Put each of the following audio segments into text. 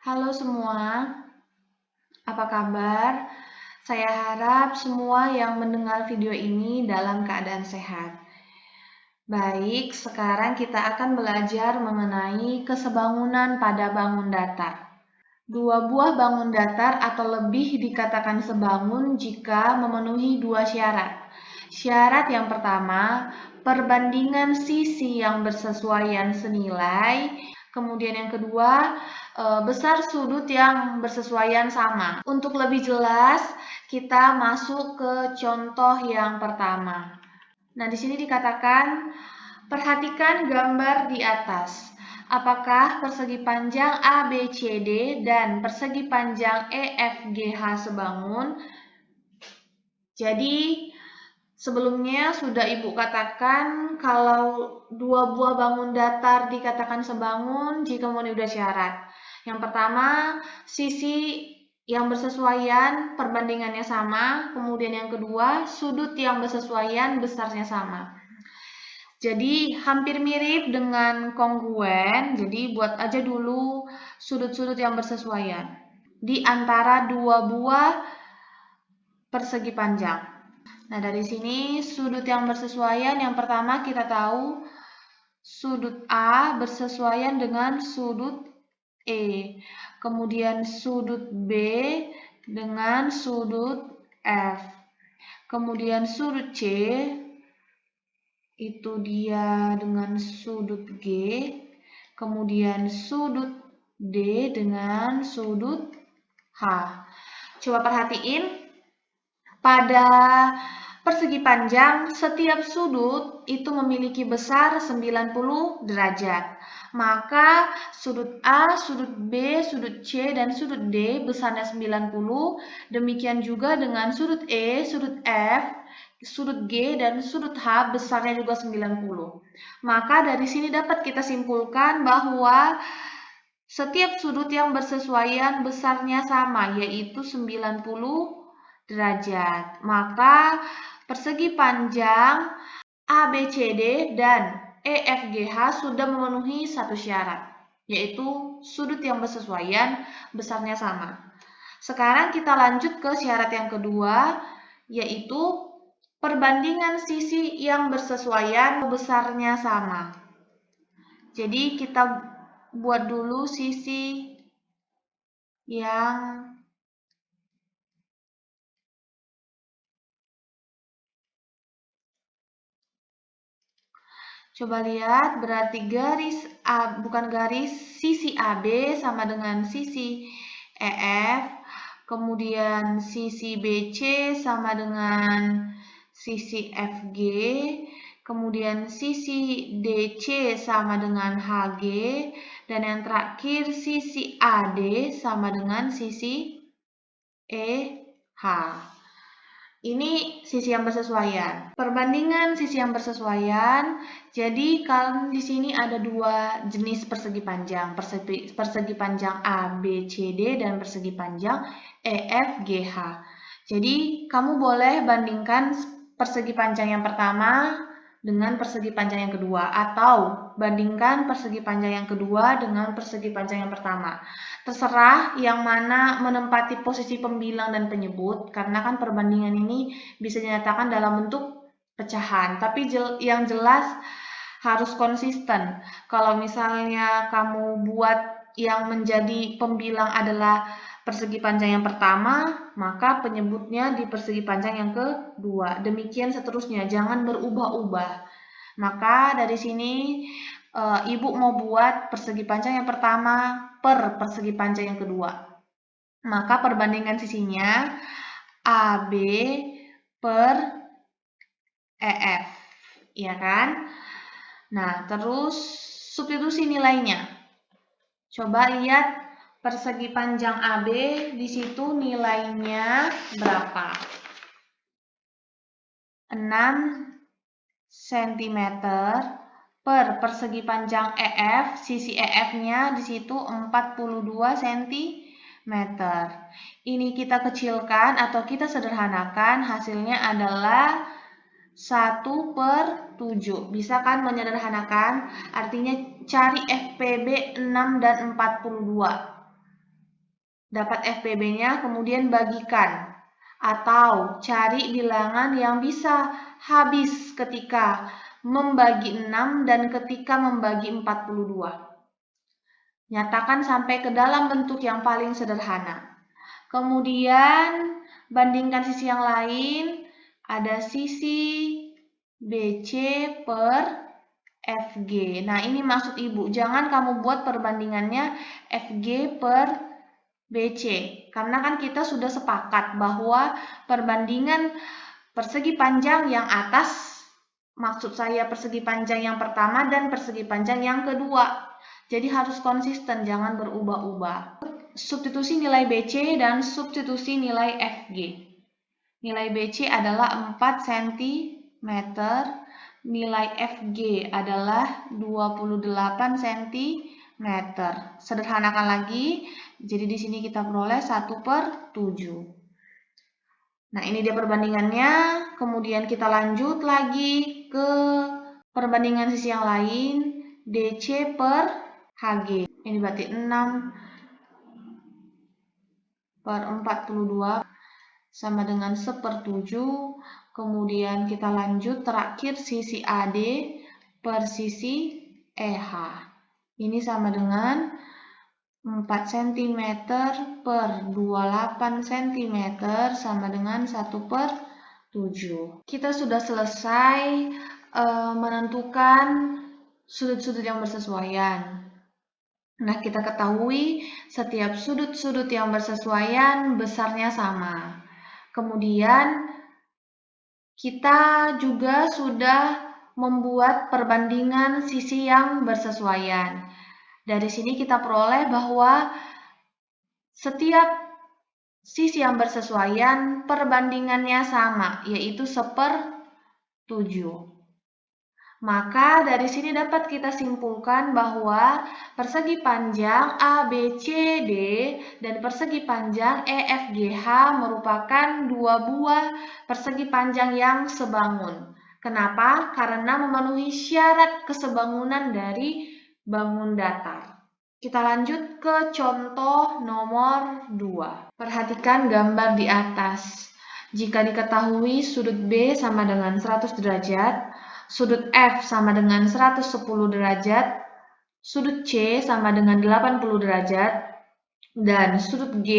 Halo semua, apa kabar? Saya harap semua yang mendengar video ini dalam keadaan sehat. Baik, sekarang kita akan belajar mengenai kesebangunan pada bangun datar. Dua buah bangun datar atau lebih dikatakan sebangun jika memenuhi dua syarat. Syarat yang pertama, perbandingan sisi yang bersesuaian senilai. Kemudian yang kedua, besar sudut yang bersesuaian sama. Untuk lebih jelas, kita masuk ke contoh yang pertama. Nah, di sini dikatakan, perhatikan gambar di atas. Apakah persegi panjang ABCD dan persegi panjang EFGH sebangun? Jadi, sebelumnya sudah Ibu katakan kalau dua buah bangun datar dikatakan sebangun jika memenuhi dua syarat. Yang pertama, sisi yang bersesuaian perbandingannya sama. Kemudian yang kedua, sudut yang bersesuaian besarnya sama. Jadi hampir mirip dengan kongruen. Jadi buat aja dulu sudut-sudut yang bersesuaian di antara dua buah persegi panjang. Nah, dari sini sudut yang bersesuaian yang pertama kita tahu sudut A bersesuaian dengan sudut E. Kemudian sudut B dengan sudut F. Kemudian sudut C itu dia dengan sudut G. Kemudian sudut D dengan sudut H. Coba perhatiin pada persegi panjang, setiap sudut itu memiliki besar 90 derajat. Maka sudut A, sudut B, sudut C, dan sudut D besarnya 90. Demikian juga dengan sudut E, sudut F, sudut G, dan sudut H besarnya juga 90. Maka dari sini dapat kita simpulkan bahwa setiap sudut yang bersesuaian besarnya sama, yaitu 90 derajat. Maka persegi panjang ABCD dan EFGH sudah memenuhi satu syarat, yaitu sudut yang bersesuaian besarnya sama. Sekarang kita lanjut ke syarat yang kedua, yaitu perbandingan sisi yang bersesuaian besarnya sama. Jadi kita buat dulu sisi yang coba lihat, berarti garis A, bukan garis, sisi AB sama dengan sisi EF, kemudian sisi BC sama dengan sisi FG, kemudian sisi DC sama dengan HG, dan yang terakhir sisi AD sama dengan sisi EH. Ini sisi yang bersesuaian. Perbandingan sisi yang bersesuaian. Jadi kan di sini ada dua jenis persegi panjang, persegi panjang ABCD dan persegi panjang EFGH. Jadi kamu boleh bandingkan persegi panjang yang pertama dengan persegi panjang yang kedua, atau bandingkan persegi panjang yang kedua dengan persegi panjang yang pertama. Terserah yang mana menempati posisi pembilang dan penyebut, karena kan perbandingan ini bisa dinyatakan dalam bentuk pecahan. Tapi yang jelas harus konsisten. Kalau misalnya kamu buat yang menjadi pembilang adalah persegi panjang yang pertama, maka penyebutnya di persegi panjang yang kedua. Demikian seterusnya, jangan berubah-ubah. Maka dari sini Ibu mau buat persegi panjang yang pertama per persegi panjang yang kedua. Maka perbandingan sisinya AB per EF, ya kan? Nah, terus substitusi nilainya. Coba lihat persegi panjang AB, di situ nilainya berapa? 6 cm per persegi panjang EF, sisi EF-nya di situ 42 cm. Ini kita kecilkan atau kita sederhanakan, hasilnya adalah 1/7. Bisa kan menyederhanakan? Artinya cari FPB 6 dan 42. Dapat FPB-nya, kemudian bagikan. Atau cari bilangan yang bisa habis ketika membagi 6 dan ketika membagi 42. Nyatakan sampai ke dalam bentuk yang paling sederhana. Kemudian bandingkan sisi yang lain, ada sisi BC per FG. Nah, ini maksud Ibu, jangan kamu buat perbandingannya FG per BC, karena kan kita sudah sepakat bahwa perbandingan persegi panjang yang atas, maksud saya persegi panjang yang pertama dan persegi panjang yang kedua. Jadi harus konsisten, jangan berubah-ubah. Substitusi nilai BC dan substitusi nilai FG. Nilai BC adalah 4 cm, nilai FG adalah 28 cm. Sederhanakan lagi, jadi di sini kita peroleh 1/7. Nah, ini dia perbandingannya. Kemudian kita lanjut lagi ke perbandingan sisi yang lain, DC per HG. Ini berarti 6/42 sama dengan 1/7. Kemudian kita lanjut terakhir sisi AD per sisi EH. Ini sama dengan 4 cm per 28 cm sama dengan 1/7. Kita sudah selesai menentukan sudut-sudut yang bersesuaian. Nah, kita ketahui setiap sudut-sudut yang bersesuaian besarnya sama. Kemudian kita juga sudah membuat perbandingan sisi yang bersesuaian. Dari sini kita peroleh bahwa setiap sisi yang bersesuaian perbandingannya sama, yaitu 1/7. Maka dari sini dapat kita simpulkan bahwa persegi panjang ABCD dan persegi panjang EFGH merupakan dua buah persegi panjang yang sebangun. Kenapa? Karena memenuhi syarat kesebangunan dari bangun datar. Kita lanjut ke contoh nomor 2. Perhatikan gambar di atas. Jika diketahui sudut B sama dengan 100 derajat, sudut F sama dengan 110 derajat, sudut C sama dengan 80 derajat, dan sudut G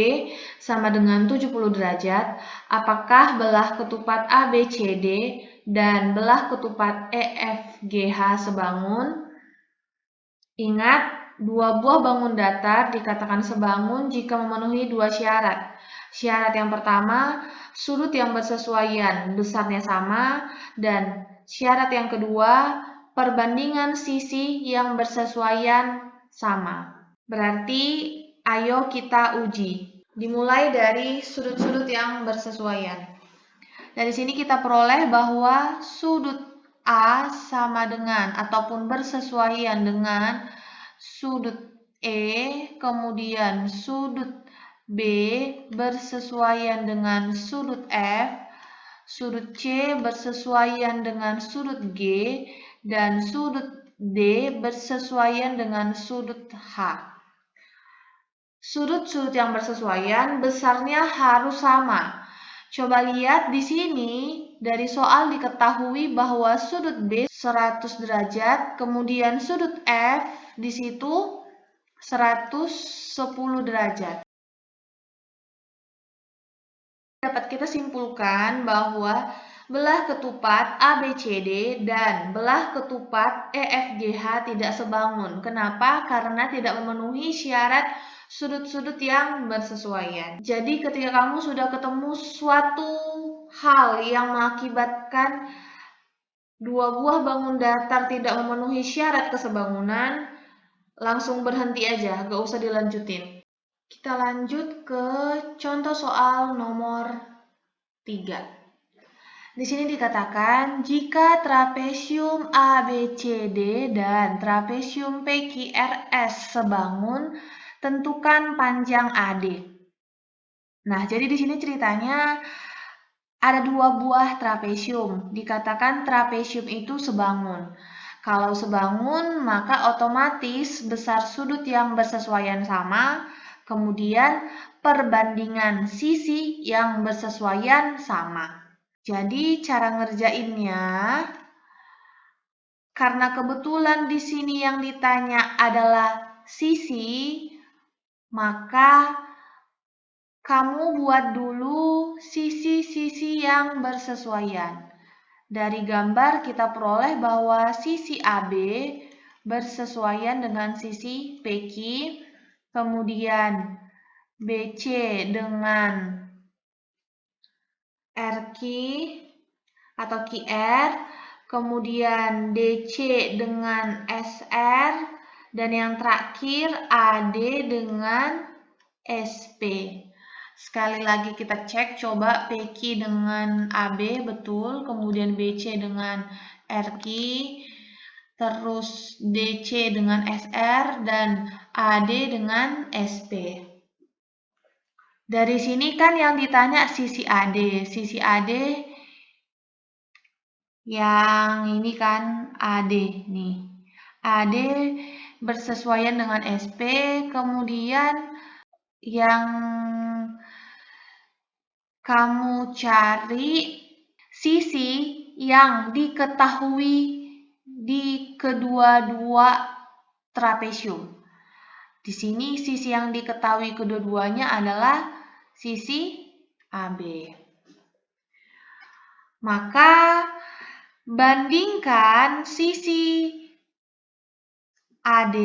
sama dengan 70 derajat, apakah belah ketupat ABCD dan belah ketupat EFGH sebangun? Ingat, dua buah bangun datar dikatakan sebangun jika memenuhi dua syarat. Syarat yang pertama, sudut yang bersesuaian besarnya sama, dan syarat yang kedua, perbandingan sisi yang bersesuaian sama. Berarti, ayo kita uji. Dimulai dari sudut-sudut yang bersesuaian. Dari sini kita peroleh bahwa sudut A sama dengan ataupun bersesuaian dengan sudut E, kemudian sudut B bersesuaian dengan sudut F, sudut C bersesuaian dengan sudut G, dan sudut D bersesuaian dengan sudut H. Sudut-sudut yang bersesuaian besarnya harus sama. Coba lihat di sini, dari soal diketahui bahwa sudut B 100 derajat, kemudian sudut F di situ 110 derajat. Dapat kita simpulkan bahwa belah ketupat ABCD dan belah ketupat EFGH tidak sebangun. Kenapa? Karena tidak memenuhi syarat sudut-sudut yang bersesuaian. Jadi ketika kamu sudah ketemu suatu hal yang mengakibatkan dua buah bangun datar tidak memenuhi syarat kesebangunan, langsung berhenti aja, gak usah dilanjutin. Kita lanjut ke contoh soal nomor 3. Di sini dikatakan, jika trapesium ABCD dan trapesium PQRS sebangun, tentukan panjang AD. Nah, jadi di sini ceritanya ada dua buah trapesium. Dikatakan trapesium itu sebangun. Kalau sebangun, maka otomatis besar sudut yang bersesuaian sama, Kemudian perbandingan sisi yang bersesuaian sama. Jadi cara ngerjainnya, karena kebetulan di sini yang ditanya adalah sisi, maka kamu buat dulu sisi-sisi yang bersesuaian. Dari gambar kita peroleh bahwa sisi AB bersesuaian dengan sisi PQ, kemudian BC dengan RQ atau QR, kemudian DC dengan SR, dan yang terakhir AD dengan SP. Sekali lagi kita cek, coba PQ dengan AB betul, kemudian BC dengan RQ, terus DC dengan SR, dan AD dengan SP. Dari sini kan yang ditanya sisi AD. Sisi AD yang ini kan AD nih. AD bersesuaian dengan SP, kemudian yang kamu cari sisi yang diketahui di kedua-dua trapesium. Di sini sisi yang diketahui kedua-duanya adalah sisi AB. Maka bandingkan sisi AD,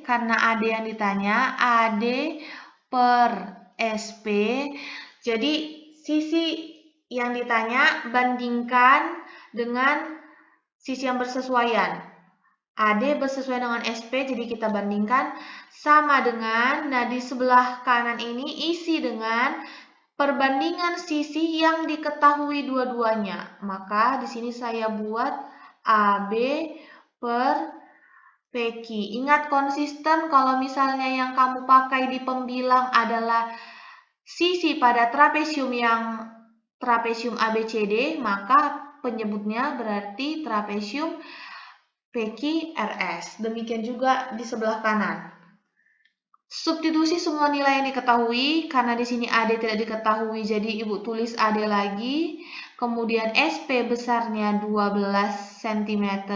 karena AD yang ditanya, AD per SP. Jadi sisi yang ditanya bandingkan dengan sisi yang bersesuaian. AD bersesuaian dengan SP, jadi kita bandingkan sama dengan, nah di sebelah kanan ini isi dengan perbandingan sisi yang diketahui dua-duanya. Maka di sini saya buat AB per PQ. Ingat konsisten kalau misalnya yang kamu pakai di pembilang adalah sisi pada trapesium yang trapesium ABCD, maka penyebutnya berarti trapesium PQRS. Demikian juga di sebelah kanan. Substitusi semua nilai yang diketahui, karena di sini AD tidak diketahui, jadi Ibu tulis AD lagi. Kemudian SP besarnya 12 cm.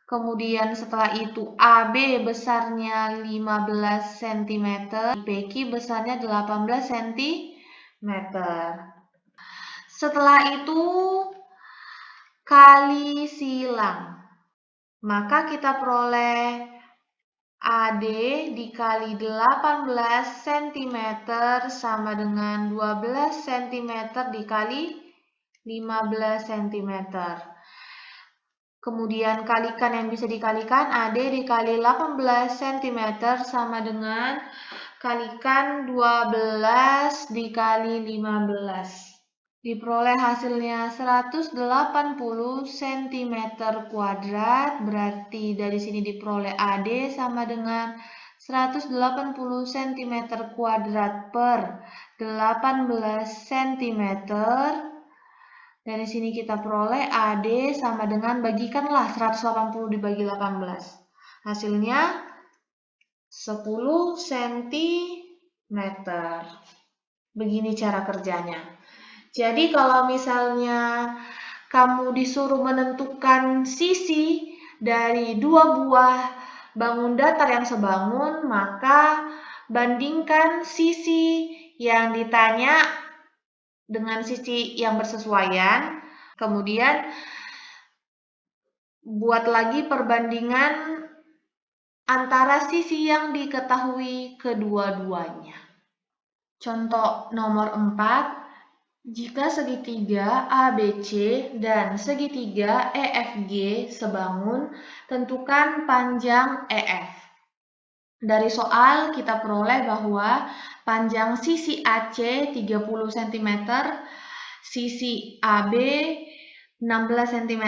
Kemudian setelah itu AB besarnya 15 cm, PQ besarnya 18 cm. Setelah itu kali silang. Maka kita peroleh AD dikali 18 cm sama dengan 12 cm dikali 15 cm. Kemudian kalikan yang bisa dikalikan, AD dikali 18 cm sama dengan kalikan 12 dikali 15. Diperoleh hasilnya 180 cm kuadrat, berarti dari sini diperoleh AD sama dengan 180 cm kuadrat per 18 cm. Dari sini kita peroleh AD sama dengan, bagikanlah 180 dibagi 18. Hasilnya 10 cm. Begini cara kerjanya. Jadi kalau misalnya kamu disuruh menentukan sisi dari dua buah bangun datar yang sebangun, maka bandingkan sisi yang ditanya dengan sisi yang bersesuaian, kemudian buat lagi perbandingan antara sisi yang diketahui kedua-duanya. Contoh nomor 4, jika segitiga ABC dan segitiga EFG sebangun, tentukan panjang EF. Dari soal kita peroleh bahwa panjang sisi AC 30 cm, sisi AB 16 cm,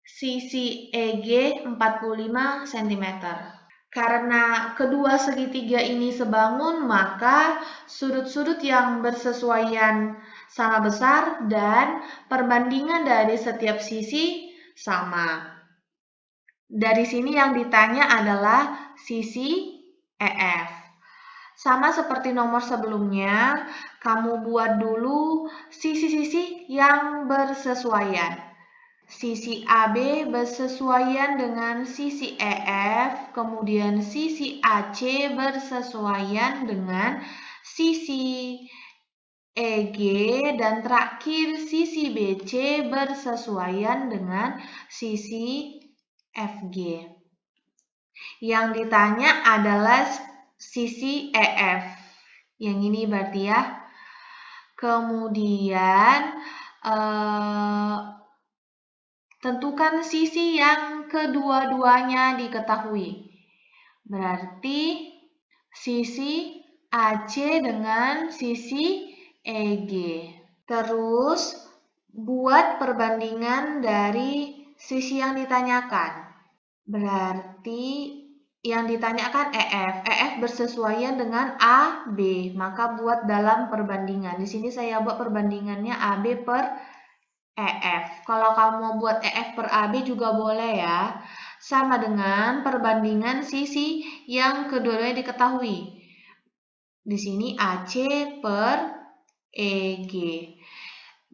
sisi EG 45 cm. Karena kedua segitiga ini sebangun, maka sudut-sudut yang bersesuaian sama besar dan perbandingan dari setiap sisi sama. Dari sini yang ditanya adalah sisi EF. Sama seperti nomor sebelumnya, kamu buat dulu sisi-sisi yang bersesuaian. Sisi AB bersesuaian dengan sisi EF, kemudian sisi AC bersesuaian dengan sisi EG, dan terakhir sisi BC bersesuaian dengan sisi FG. Yang ditanya adalah sisi EF. Yang ini berarti ya. Kemudian tentukan sisi yang kedua-duanya diketahui. Berarti sisi AC dengan sisi EG. Terus buat perbandingan dari sisi yang ditanyakan. Berarti yang ditanyakan EF. EF bersesuaian dengan AB, maka buat dalam perbandingan. Di sini saya buat perbandingannya AB per EF. Kalau kamu mau buat EF per AB juga boleh ya. Sama dengan perbandingan sisi yang keduanya diketahui. Di sini AC per EG.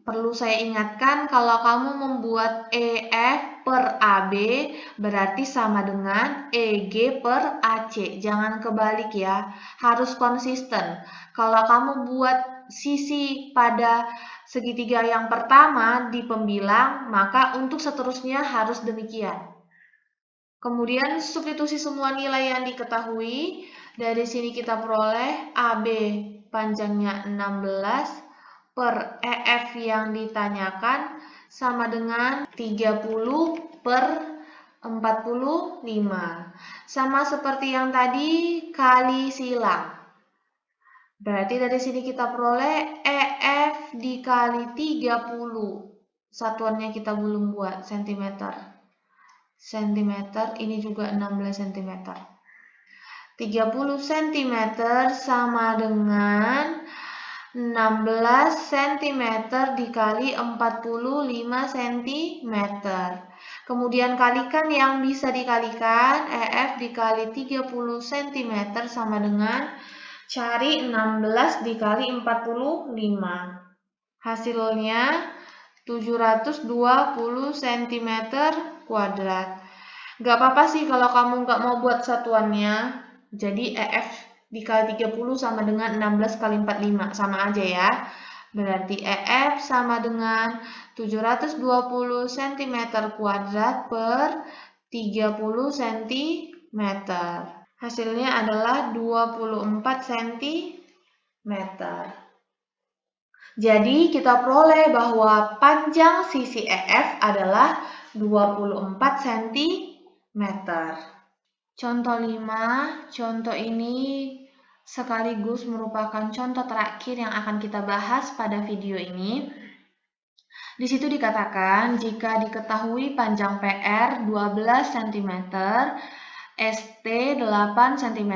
Perlu saya ingatkan kalau kamu membuat EF per AB berarti sama dengan EG per AC. Jangan kebalik ya, harus konsisten. Kalau kamu buat sisi pada segitiga yang pertama di pembilang, maka untuk seterusnya harus demikian. Kemudian substitusi semua nilai yang diketahui. Dari sini kita peroleh AB panjangnya 16 per EF yang ditanyakan sama dengan 30 per 45. Sama seperti yang tadi, kali silang. Berarti dari sini kita peroleh EF dikali 30. Satuannya kita belum buat, cm. Cm, ini juga 16 cm. 30 cm sama dengan 16 cm dikali 45 cm. Kemudian kalikan yang bisa dikalikan, EF dikali 30 cm sama dengan cari 16 dikali 45. Hasilnya 720 cm kuadrat. Gak apa-apa sih kalau kamu gak mau buat satuannya. Jadi EF dikali 30 sama dengan 16 kali 45. Sama aja ya. Berarti EF sama dengan 720 cm kuadrat per 30 cm. Hasilnya adalah 24 cm. Jadi kita peroleh bahwa panjang sisi EF adalah 24 cm. Contoh 5, contoh ini sekaligus merupakan contoh terakhir yang akan kita bahas pada video ini. Di situ dikatakan jika diketahui panjang PR 12 cm, ST 8 cm,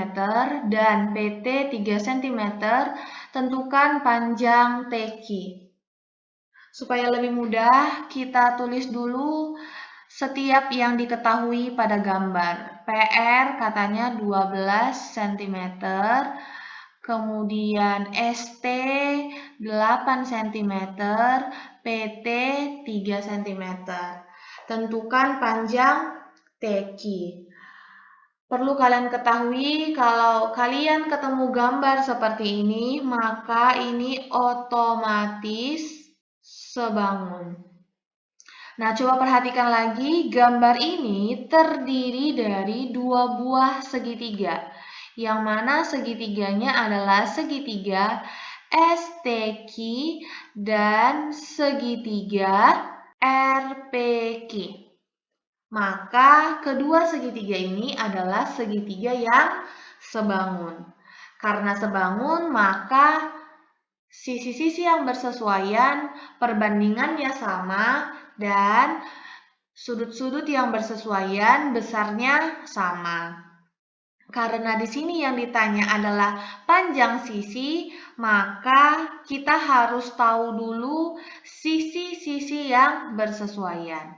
dan PT 3 cm, tentukan panjang TQ. Supaya lebih mudah, kita tulis dulu setiap yang diketahui pada gambar. PR katanya 12 cm, kemudian ST 8 cm, PT 3 cm. Tentukan panjang TQ. Perlu kalian ketahui kalau kalian ketemu gambar seperti ini, maka ini otomatis sebangun. Nah, coba perhatikan lagi, gambar ini terdiri dari dua buah segitiga, yang mana segitiganya adalah segitiga STQ dan segitiga RPQ. Maka kedua segitiga ini adalah segitiga yang sebangun. Karena sebangun, maka sisi-sisi yang bersesuaian perbandingannya sama dan sudut-sudut yang bersesuaian besarnya sama. Karena di sini yang ditanya adalah panjang sisi, maka kita harus tahu dulu sisi-sisi yang bersesuaian.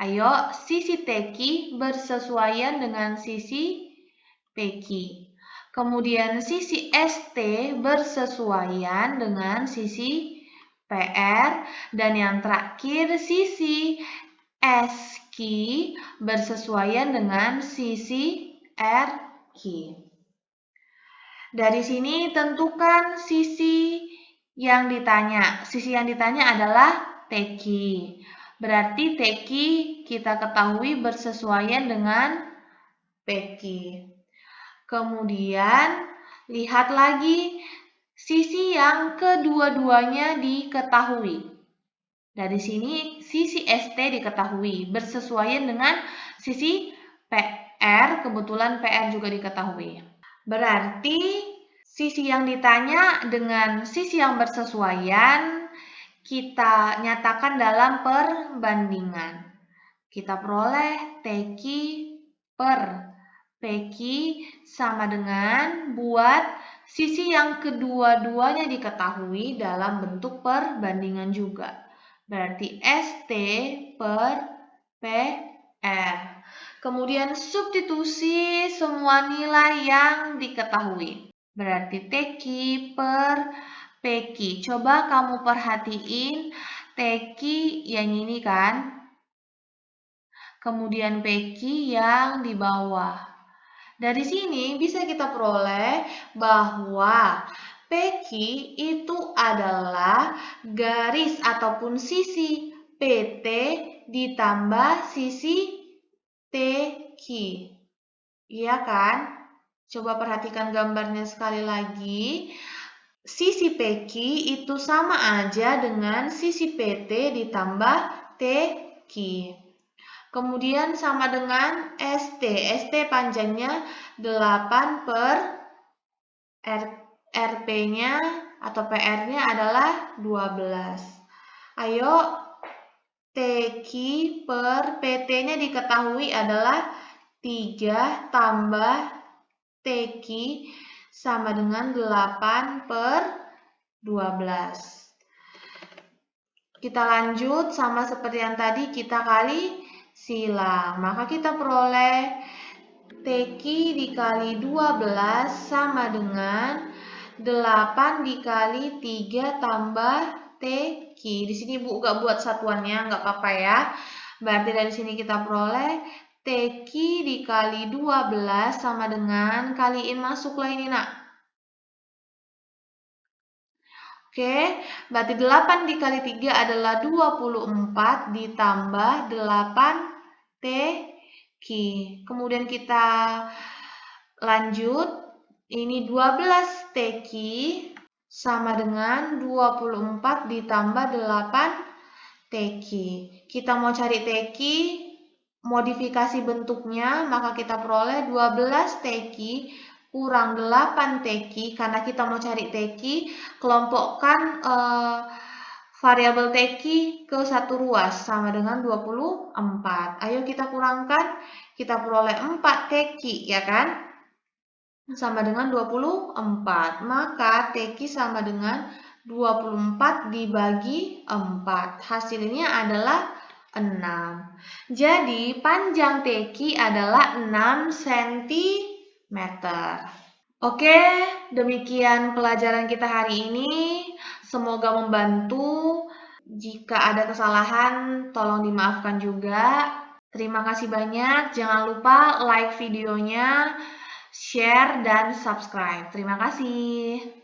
Ayo, sisi TQ bersesuaian dengan sisi PQ. Kemudian sisi ST bersesuaian dengan sisi PR. Dan yang terakhir sisi SQ bersesuaian dengan sisi RQ. Dari sini tentukan sisi yang ditanya. Sisi yang ditanya adalah TQ. Berarti TQ kita ketahui bersesuaian dengan PQ. Kemudian lihat lagi sisi yang kedua-duanya diketahui. Dari sini sisi ST diketahui bersesuaian dengan sisi PR. Kebetulan PR juga diketahui. Berarti sisi yang ditanya dengan sisi yang bersesuaian kita nyatakan dalam perbandingan. Kita peroleh TQ per PQ sama dengan buat sisi yang kedua-duanya diketahui dalam bentuk perbandingan juga. Berarti ST per PR. Kemudian substitusi semua nilai yang diketahui. Berarti TQ per PQ. Coba kamu perhatiin TQ yang ini kan. Kemudian PQ yang di bawah. Dari sini bisa kita peroleh bahwa PQ itu adalah garis ataupun sisi PT ditambah sisi TQ. Iya kan? Coba perhatikan gambarnya sekali lagi. Sisi PQ itu sama aja dengan sisi PT ditambah TQ. Kemudian sama dengan ST. ST panjangnya 8 per RP-nya atau PR-nya adalah 12. Ayo, TQ per PT-nya diketahui adalah 3 tambah TQ sama dengan 8 per 12. Kita lanjut sama seperti yang tadi kita kali silang. Maka kita peroleh TQ dikali 12 sama dengan 8 dikali 3 tambah TQ. Di sini Ibu gak buat satuannya, nggak apa-apa ya. Berarti dari sini kita peroleh TQ dikali 12 sama dengan, kaliin masuklah ini nak. Oke, berarti 8 dikali 3 adalah 24 ditambah 8 TQ. Kemudian kita lanjut, ini 12 TQ sama dengan 24 ditambah 8 TQ. Kita mau cari TQ, modifikasi bentuknya, maka kita peroleh 12 TQ kurang 8 TQ. Karena kita mau cari TQ, kelompokkan variabel TQ ke satu ruas sama dengan 24. Ayo kita kurangkan, kita peroleh 4 TQ ya kan? Sama dengan 24. Maka TQ sama dengan 24 dibagi 4. Hasilnya adalah 6. Jadi panjang TQ adalah 6 cm. Oke, demikian pelajaran kita hari ini. Semoga membantu. Jika ada kesalahan, tolong dimaafkan juga. Terima kasih banyak. Jangan lupa like videonya, share, dan subscribe. Terima kasih.